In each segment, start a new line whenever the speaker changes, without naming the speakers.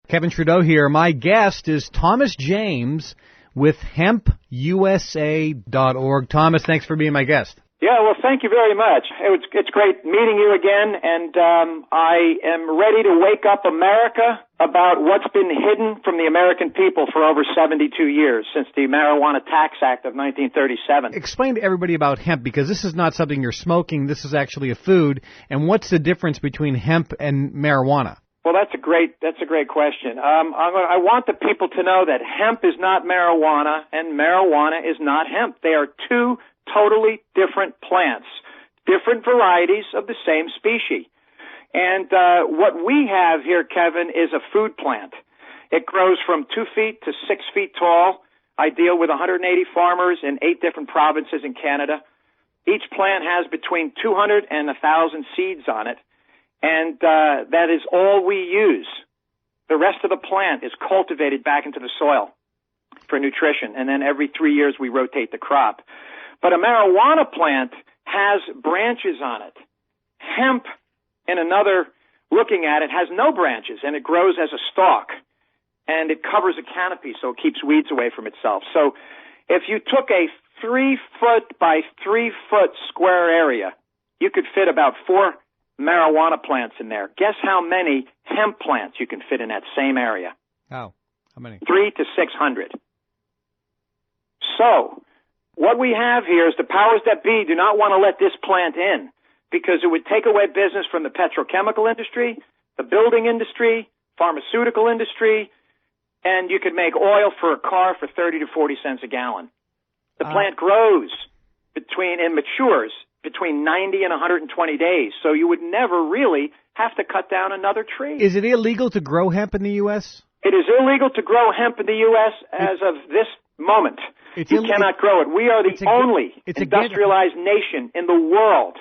Kevin Trudeau here. My guest is Thomas James with HempUSA.org. Thomas, thanks for being my guest.
Yeah, well, thank you very much. It's great meeting you again, and I am ready to wake up America about what's been hidden from the American people for over 72 years, since the Marijuana Tax Act of 1937.
Explain to everybody about hemp, because this is not something you're smoking. This is actually a food. And what's the difference between hemp and marijuana?
Well, that's a great question. I want the people to know that hemp is not marijuana and marijuana is not hemp. They are two totally different plants, different varieties of the same species. And what we have here, Kevin, is a food plant. It grows from 2 feet to 6 feet tall. I deal with 180 farmers in 8 different provinces in Canada. Each plant has between 200 and 1,000 seeds on it. And that is all we use. The rest of the plant is cultivated back into the soil for nutrition, and then every 3 years we rotate the crop. But a marijuana plant has branches on it. Hemp, in another looking at it, has no branches, and it grows as a stalk, and it covers a canopy so it keeps weeds away from itself. So if you took a 3 foot by 3 foot square area, you could fit about 4 marijuana plants in there. Guess how many hemp plants you can fit in that same area?
Oh, how many?
300 to 600. So what we have here is the powers that be do not want to let this plant in because it would take away business from the petrochemical industry, the building industry, pharmaceutical industry, and you could make oil for a car for 30 to 40 cents a gallon. The plant grows and matures between 90 and 120 days, so you would never really have to cut down another tree.
Is it illegal to grow hemp in the U.S.?
It is illegal to grow hemp in the U.S. as of this moment. You cannot grow it. We are the only industrialized nation in the world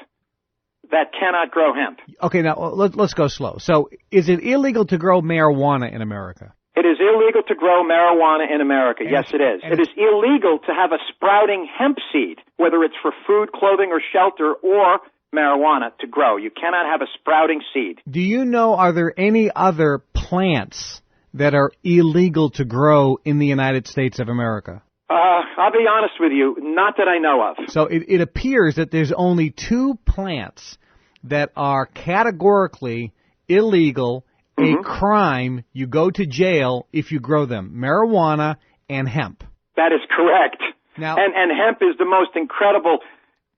that cannot grow hemp.
Okay, now let's go slow. So is it illegal to grow marijuana in America?
It is illegal to grow marijuana in America. Yes, it is. It is illegal to have a sprouting hemp seed, whether it's for food, clothing, or shelter, or marijuana to grow. You cannot have a sprouting seed.
Do you know, are there any other plants that are illegal to grow in the United States of America?
I'll be honest with you, not that I know of.
So it appears that there's only 2 plants that are categorically illegal, a crime, you go to jail if you grow them, marijuana and hemp.
That is correct.
Now,
and hemp is the most incredible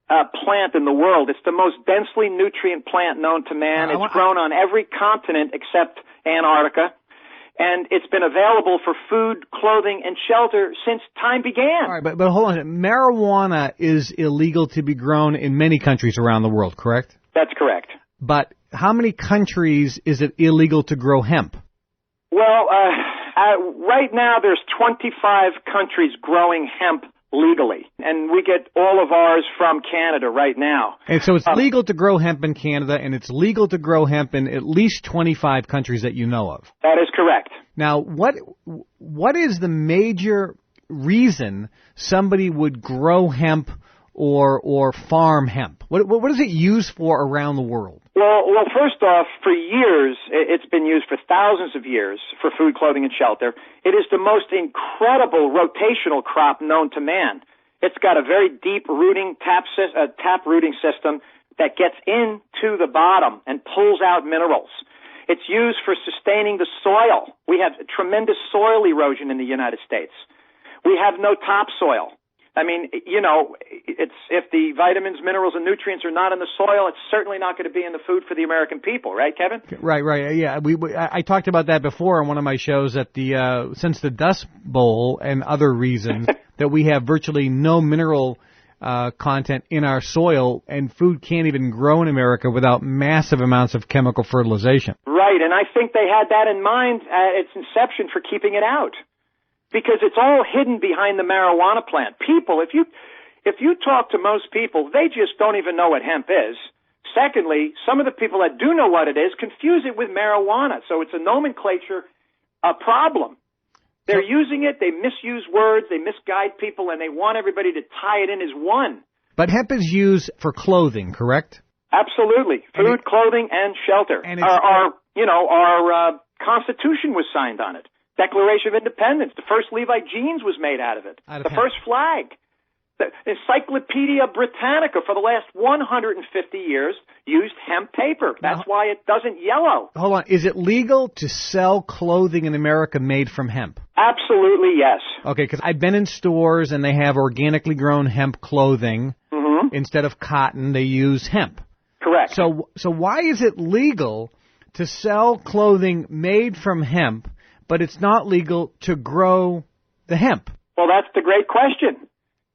plant in the world. It's the most densely nutrient plant known to man. It's grown on every continent except Antarctica. And it's been available for food, clothing, and shelter since time began.
All right, but hold on. Marijuana is illegal to be grown in many countries around the world, correct?
That's correct.
But how many countries is it illegal to grow hemp?
Well, right now there's 25 countries growing hemp legally, and we get all of ours from Canada right now.
And so it's legal to grow hemp in Canada, and it's legal to grow hemp in at least 25 countries that you know of.
That is correct.
Now, what is the major reason somebody would grow hemp or farm hemp? What is it used for around the world?
Well, first off, for years, it's been used for thousands of years for food, clothing, and shelter. It is the most incredible rotational crop known to man. It's got a very deep rooting tap rooting system that gets into the bottom and pulls out minerals. It's used for sustaining the soil. We have tremendous soil erosion in the United States. We have no topsoil. I mean, you know, if the vitamins, minerals, and nutrients are not in the soil, it's certainly not going to be in the food for the American people, right, Kevin?
Right. Yeah, I talked about that before on one of my shows that since the Dust Bowl and other reasons that we have virtually no mineral content in our soil, and food can't even grow in America without massive amounts of chemical fertilization.
Right, and I think they had that in mind at its inception for keeping it out. Because it's all hidden behind the marijuana plant. People, if you talk to most people, they just don't even know what hemp is. Secondly, some of the people that do know what it is confuse it with marijuana. So it's a nomenclature problem. They're using it, they misuse words, they misguide people, and they want everybody to tie it in as one.
But hemp is used for clothing, correct?
Absolutely. Food, clothing, and shelter are Constitution was signed on it. Declaration of Independence. The first Levi jeans was made out of it. The first flag. The Encyclopedia Britannica for the last 150 years used hemp paper. That's why it doesn't yellow.
Hold on. Is it legal to sell clothing in America made from hemp?
Absolutely, yes.
Okay, because I've been in stores and they have organically grown hemp clothing. Mm-hmm. Instead of cotton, they use hemp.
Correct.
So why is it legal to sell clothing made from hemp, but it's not legal to grow the hemp?
Well, that's the great question.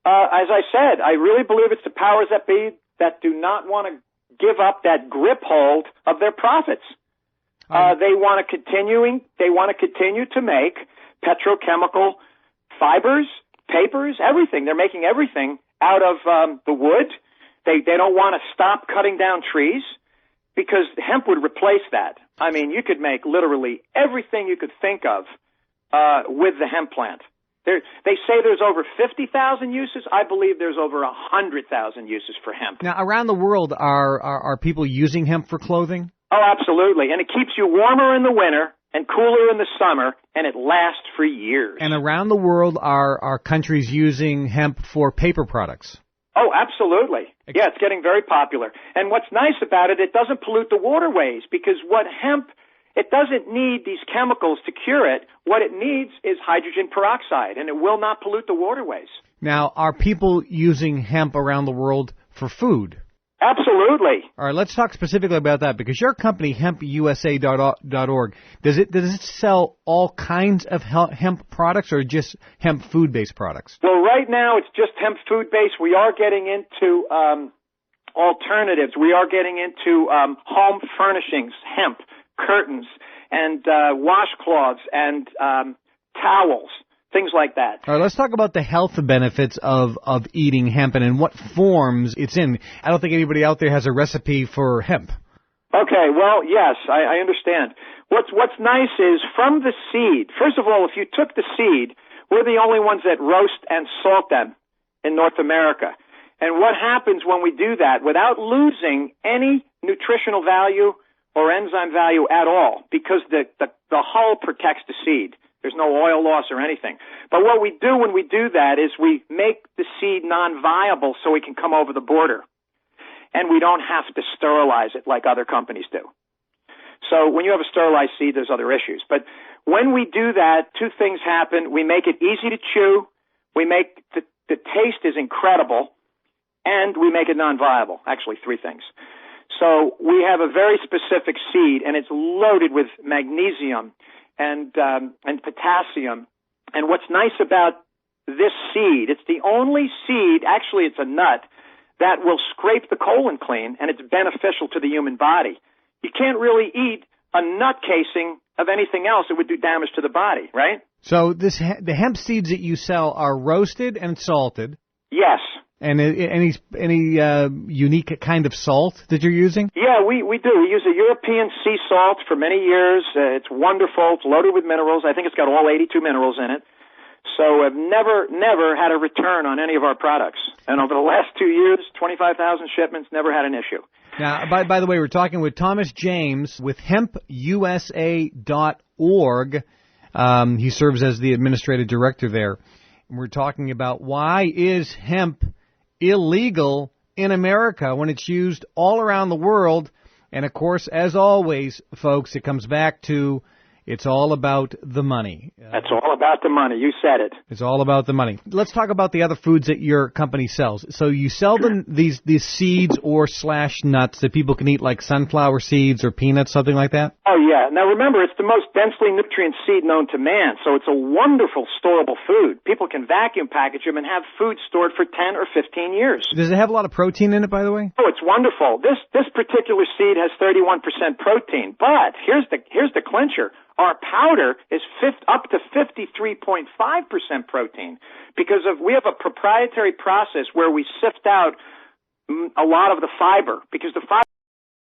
As I said, I really believe it's the powers that be that do not want to give up that grip hold of their profits. They want to continue to make petrochemical fibers, papers, everything. They're making everything out of the wood. They don't want to stop cutting down trees because hemp would replace that. I mean, you could make literally everything you could think of with the hemp plant. They say there's over 50,000 uses. I believe there's over 100,000 uses for hemp.
Now, around the world, are people using hemp for clothing?
Oh, absolutely. And it keeps you warmer in the winter and cooler in the summer, and it lasts for years.
And around the world, are countries using hemp for paper products?
Oh, absolutely. Yeah, it's getting very popular. And what's nice about it, it doesn't pollute the waterways because it doesn't need these chemicals to cure it. What it needs is hydrogen peroxide, and it will not pollute the waterways.
Now, are people using hemp around the world for food?
Absolutely.
All right, let's talk specifically about that because your company, HempUSA.org, does it sell all kinds of hemp products or just hemp food-based products?
Well, right now it's just hemp food-based. We are getting into alternatives. We are getting into home furnishings, hemp, curtains, and washcloths, and towels, things like that.
All right, let's talk about the health benefits of eating hemp and in what forms it's in. I don't think anybody out there has a recipe for hemp.
Okay, well, yes, I understand. What's nice is from the seed, first of all, if you took the seed, we're the only ones that roast and salt them in North America. And what happens when we do that without losing any nutritional value or enzyme value at all, because the hull protects the seed. There's no oil loss or anything. But what we do when we do that is we make the seed non-viable so it can come over the border. And we don't have to sterilize it like other companies do. So when you have a sterilized seed, there's other issues. But when we do that, two things happen. We make it easy to chew. We make the taste is incredible. And we make it non-viable. Actually, three things. So we have a very specific seed, and it's loaded with magnesium and potassium. And what's nice about this seed, it's the only seed, actually it's a nut, that will scrape the colon clean, and it's beneficial to the human body. You can't really eat a nut casing of anything else. It would do damage to the body, right?
So the hemp seeds that you sell are roasted and salted?
Yes.
And any unique kind of salt that you're using?
Yeah, we do. We use a European sea salt for many years. It's wonderful. It's loaded with minerals. I think it's got all 82 minerals in it. So I've never had a return on any of our products. And over the last 2 years, 25,000 shipments, never had an issue.
Now, by the way, we're talking with Thomas James with HempUSA.org. He serves as the administrative director there. And we're talking about why is hemp illegal in America when it's used all around the world. And, of course, as always, folks, it comes back to it's all about the money.
That's all about the money. You said it.
It's all about the money. Let's talk about the other foods that your company sells. So you sell them these seeds or / nuts that people can eat, like sunflower seeds or peanuts, something like that?
Oh, yeah. Now, remember, it's the most densely nutrient seed known to man, so it's a wonderful storable food. People can vacuum package them and have food stored for 10 or 15 years.
Does it have a lot of protein in it, by the way?
Oh, it's wonderful. This particular seed has 31% protein, but here's the clincher. Our powder is up to 53.5% protein because we have a proprietary process where we sift out a lot of the fiber because the fiber